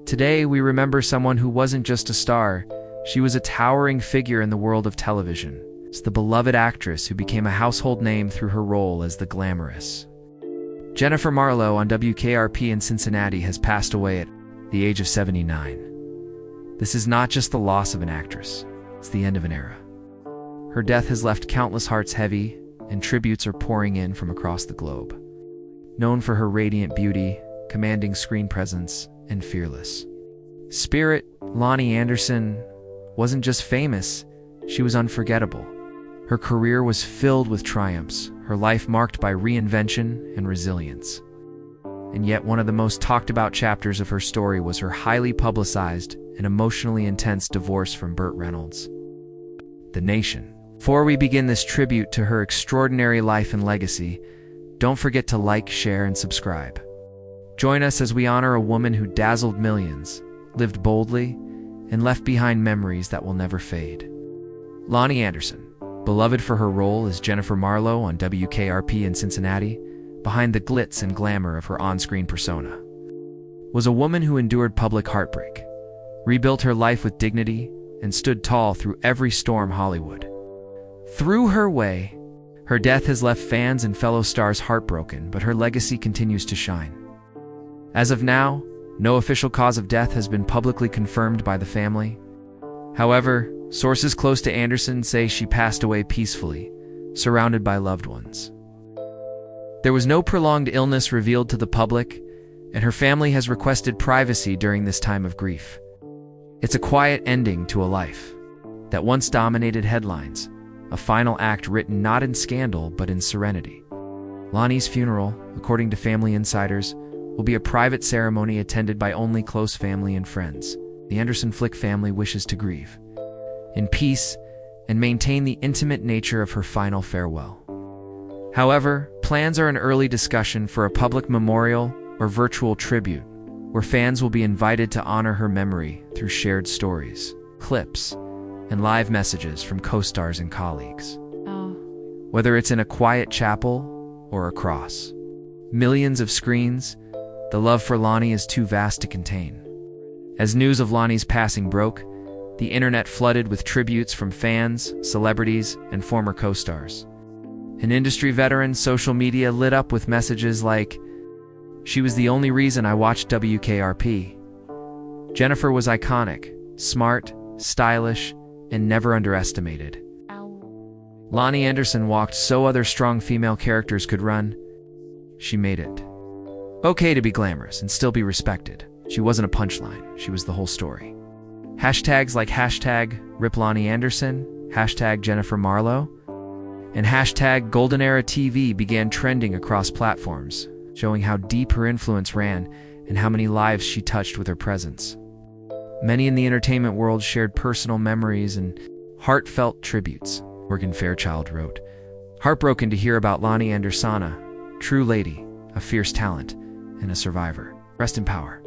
Today, we remember someone who wasn't just a star, she was a towering figure in the world of television. It's the beloved actress who became a household name through her role as the Glamorous. Jennifer Marlowe on WKRP in Cincinnati has passed away at the age of 79. This is not just the loss of an actress, it's the end of an era. Her death has left countless hearts heavy, and tributes are pouring in from across the globe. Known for her radiant beauty, commanding screen presence, and fearless spirit, Loni Anderson wasn't just famous, she was unforgettable. Her career was filled with triumphs, her life marked by reinvention and resilience. And yet one of the most talked about chapters of her story was her highly publicized and emotionally intense divorce from Burt Reynolds. The Nation. Before we begin this tribute to her extraordinary life and legacy, don't forget to like, share, and subscribe. Join us as we honor a woman who dazzled millions, lived boldly, and left behind memories that will never fade. Loni Anderson, beloved for her role as Jennifer Marlowe on WKRP in Cincinnati, behind the glitz and glamour of her on-screen persona, was a woman who endured public heartbreak, rebuilt her life with dignity, and stood tall through every storm Hollywood threw her way. Her death has left fans and fellow stars heartbroken, but her legacy continues to shine. As of now, no official cause of death has been publicly confirmed by the family. However, sources close to Anderson say she passed away peacefully, surrounded by loved ones. There was no prolonged illness revealed to the public, and her family has requested privacy during this time of grief. It's a quiet ending to a life that once dominated headlines, a final act written not in scandal but in serenity. Loni's funeral, according to family insiders, will be a private ceremony attended by only close family and friends. The Anderson Flick family wishes to grieve in peace and maintain the intimate nature of her final farewell. However, plans are in early discussion for a public memorial or virtual tribute, where fans will be invited to honor her memory through shared stories, clips, and live messages from co-stars and colleagues. Whether it's in a quiet chapel or across millions of screens, the love for Loni is too vast to contain. As news of Loni's passing broke, the internet flooded with tributes from fans, celebrities, and former co-stars. An industry veteran, social media lit up with messages like, "She was the only reason I watched WKRP. Jennifer was iconic, smart, stylish, and never underestimated. Loni Anderson walked so other strong female characters could run. She made it okay to be glamorous and still be respected. She wasn't a punchline, she was the whole story." Hashtags like hashtag #RipLoniAnderson, hashtag Jennifer Marlowe, and hashtag Golden Era TV began trending across platforms, showing how deep her influence ran and how many lives she touched with her presence. Many in the entertainment world shared personal memories and heartfelt tributes. Morgan Fairchild wrote, "Heartbroken to hear about Loni Anderson, true lady, a fierce talent, and a survivor. Rest in power."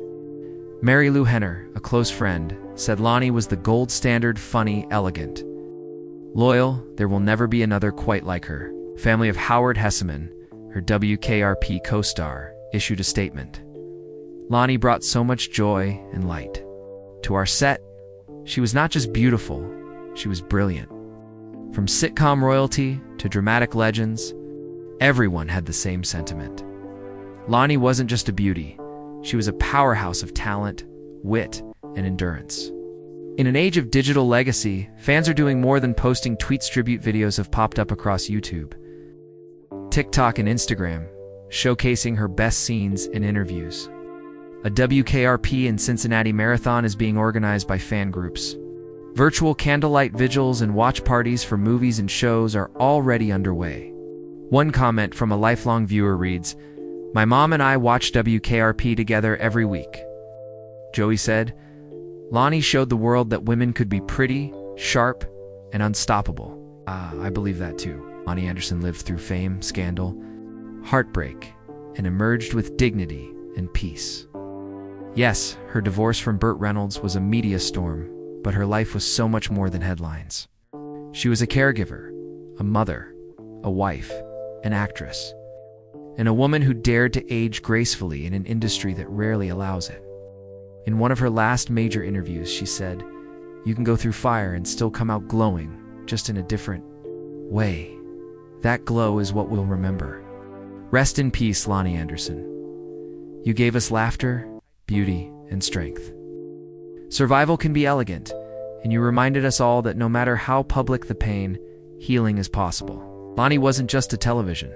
Mary Lou Henner, a close friend, said Loni was the gold standard, funny, elegant, loyal. There will never be another quite like her. Family of Howard Hesseman, her WKRP co-star, issued a statement. "Loni brought so much joy and light to our set. She was not just beautiful, she was brilliant. From sitcom royalty to dramatic legends, everyone had the same sentiment. Loni wasn't just a beauty, she was a powerhouse of talent, wit, and endurance." In an age of digital legacy, fans are doing more than posting tweets. Tribute videos have popped up across YouTube, TikTok, and Instagram, showcasing her best scenes and interviews. A WKRP in Cincinnati marathon is being organized by fan groups. Virtual candlelight vigils and watch parties for movies and shows are already underway. One comment from a lifelong viewer reads, "My mom and I watch WKRP together every week." Joey said, "Loni showed the world that women could be pretty, sharp, and unstoppable." I believe that too. Loni Anderson lived through fame, scandal, heartbreak, and emerged with dignity and peace. Yes, her divorce from Burt Reynolds was a media storm, but her life was so much more than headlines. She was a caregiver, a mother, a wife, an actress, and a woman who dared to age gracefully in an industry that rarely allows it. In one of her last major interviews, she said, "You can go through fire and still come out glowing, just in a different way. That glow is what we'll remember." Rest in peace, Loni Anderson. You gave us laughter, beauty, and strength. Survival can be elegant, and you reminded us all that no matter how public the pain, healing is possible. Loni wasn't just a television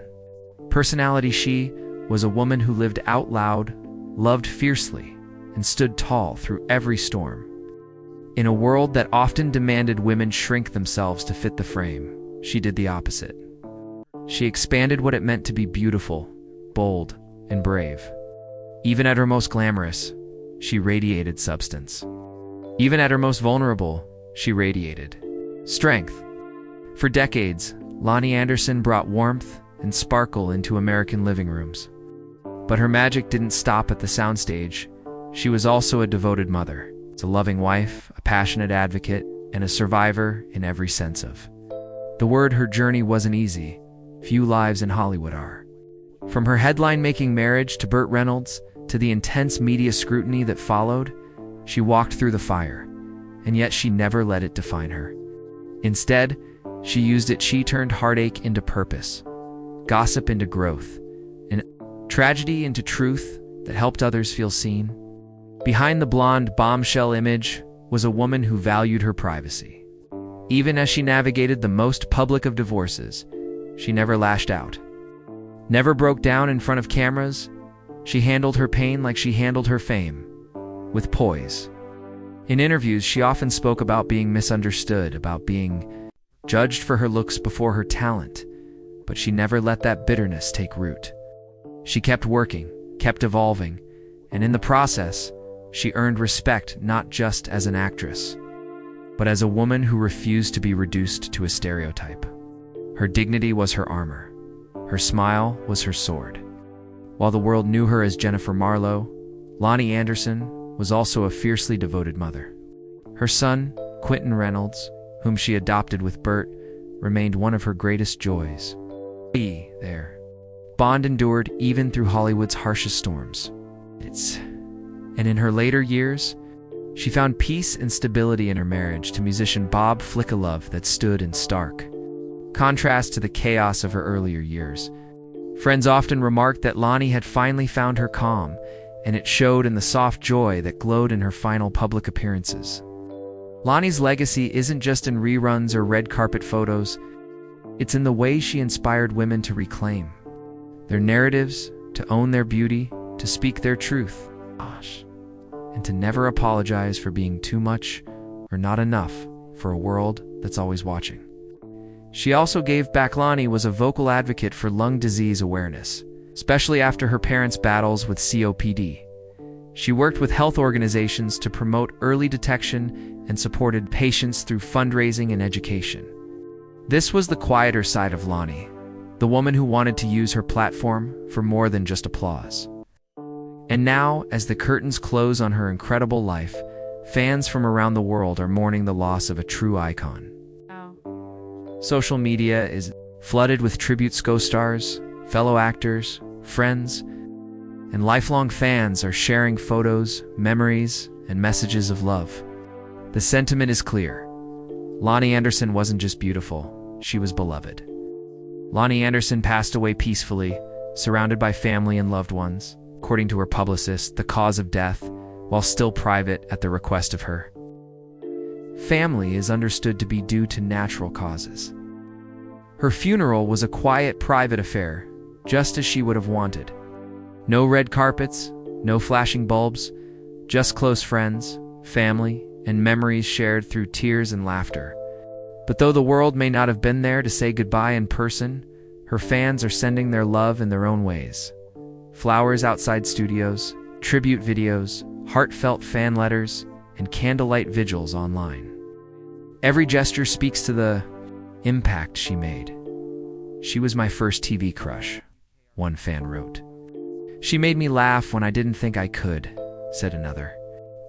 personality. She was a woman who lived out loud, loved fiercely, and stood tall through every storm. In a world that often demanded women shrink themselves to fit the frame, she did the opposite. She expanded what it meant to be beautiful, bold, and brave. Even at her most glamorous, she radiated substance. Even at her most vulnerable, she radiated strength. For decades, Loni Anderson brought warmth and sparkle into American living rooms. But her magic didn't stop at the soundstage. She was also a devoted mother, a loving wife, a passionate advocate, and a survivor in every sense of the word. Her journey wasn't easy. Few lives in Hollywood are. From her headline-making marriage to Burt Reynolds, to the intense media scrutiny that followed, she walked through the fire, and yet she never let it define her. Instead, she used it. She turned heartache into purpose, gossip into growth, and tragedy into truth that helped others feel seen. Behind the blonde bombshell image was a woman who valued her privacy. Even as she navigated the most public of divorces, she never lashed out, never broke down in front of cameras. She handled her pain like she handled her fame, with poise. In interviews, she often spoke about being misunderstood, about being judged for her looks before her talent, but she never let that bitterness take root. She kept working, kept evolving, and in the process, she earned respect not just as an actress, but as a woman who refused to be reduced to a stereotype. Her dignity was her armor. Her smile was her sword. While the world knew her as Jennifer Marlowe, Loni Anderson was also a fiercely devoted mother. Her son, Quentin Reynolds, whom she adopted with Burt, remained one of her greatest joys. Their bond endured even through Hollywood's harshest storms. And in her later years, she found peace and stability in her marriage to musician Bob Flickalove that stood in stark contrast to the chaos of her earlier years. Friends often remarked that Loni had finally found her calm, and it showed in the soft joy that glowed in her final public appearances. Loni's legacy isn't just in reruns or red carpet photos. It's in the way she inspired women to reclaim their narratives, to own their beauty, to speak their truth, and to never apologize for being too much or not enough for a world that's always watching. She also gave back. Loni was a vocal advocate for lung disease awareness, especially after her parents' battles with COPD. She worked with health organizations to promote early detection and supported patients through fundraising and education. This was the quieter side of Loni, the woman who wanted to use her platform for more than just applause. And now, as the curtains close on her incredible life, fans from around the world are mourning the loss of a true icon. Social media is flooded with tributes. Co-stars, fellow actors, friends, and lifelong fans are sharing photos, memories, and messages of love. The sentiment is clear. Loni Anderson wasn't just beautiful, she was beloved. Loni Anderson passed away peacefully, surrounded by family and loved ones. According to her publicist, the cause of death, while still private at the request of her family, is understood to be due to natural causes. Her funeral was a quiet, private affair, just as she would have wanted. No red carpets, no flashing bulbs, just close friends, family, and memories shared through tears and laughter. But though the world may not have been there to say goodbye in person, her fans are sending their love in their own ways. Flowers outside studios, tribute videos, heartfelt fan letters, and candlelight vigils online. Every gesture speaks to the impact she made. "She was my first TV crush," one fan wrote. "She made me laugh when I didn't think I could," said another.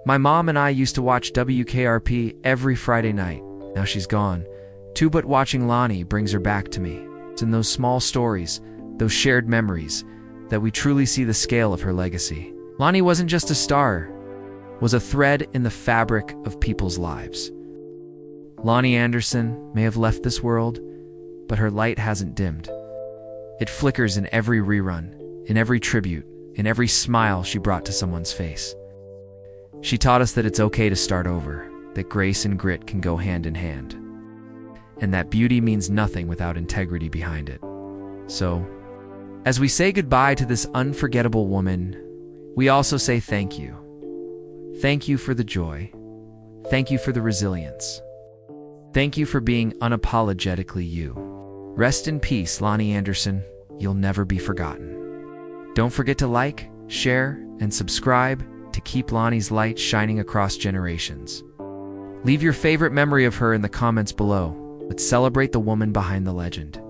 "My mom and I used to watch WKRP every Friday night. Now she's gone, too, but watching Loni brings her back to me." It's in those small stories, those shared memories, that we truly see the scale of her legacy. Loni wasn't just a star. was a thread in the fabric of people's lives. Loni Anderson may have left this world, but her light hasn't dimmed. It flickers in every rerun, in every tribute, in every smile she brought to someone's face. She taught us that it's okay to start over, that grace and grit can go hand in hand, and that beauty means nothing without integrity behind it. So, as we say goodbye to this unforgettable woman, we also say thank you. Thank you for the joy. Thank you for the resilience. Thank you for being unapologetically you. Rest in peace, Loni Anderson. You'll never be forgotten. Don't forget to like, share, and subscribe to keep Loni's light shining across generations. Leave your favorite memory of her in the comments below. Let's celebrate the woman behind the legend.